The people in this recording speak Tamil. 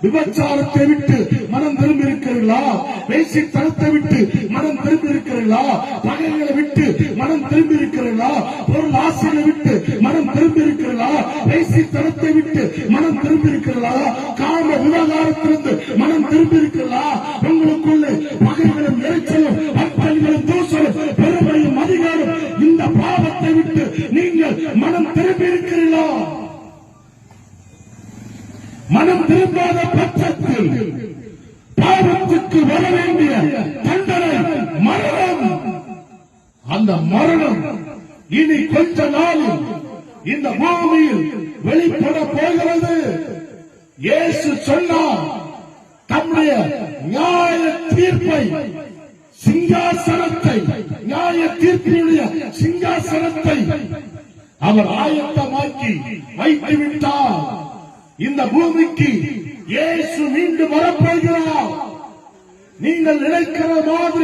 விபச்சாரத்தை விட்டு மனம் திரும்பி இருக்கிறீர்களா? வேசித்தனத்தை விட்டு மனம் திரும்பி இருக்கிறீர்களா? பகைகளை விட்டு மனம் திரும்பி இருக்கிறீர்களா? பொருள் ஆசையை விட்டு மனம் திரும்பி இருக்கிறீர்களா? வேசித்தனத்தை விட்டு மனம் திரும்பி இருக்கிறீர்களா? காம விவகாரத்திலிருந்து மனம் திரும்பி இருக்கிறீர்களா? உங்களுக்குள்ளே பகைகளும் எரிச்சலும் அப்பல்களும் தூசலும் பெருமையும் அதிகாரம் இந்த பாவத்தை விட்டு நீங்கள் மனம் திரும்பி இருக்கிறீர்களா? மனம் திரும்பாத பட்சத்தில் பாவத்துக்கு வர வேண்டிய தண்டனை மரணம். அந்த மரணம் இனி கொஞ்ச நாளில் இந்த பூமியில் வெளிப்பட போகிறது. இயேசு சொன்னார், தம்முடைய நியாய தீர்ப்பை சிங்காசனத்தை, நியாய தீர்ப்பினுடைய சிங்காசனத்தை அவர் ஆயத்தமாக்கி வைத்துவிட்டார். இந்த பூமிக்கு இயேசு மீண்டும் வரப்போகிறார். நீங்கள் நினைக்கிற மாதிரி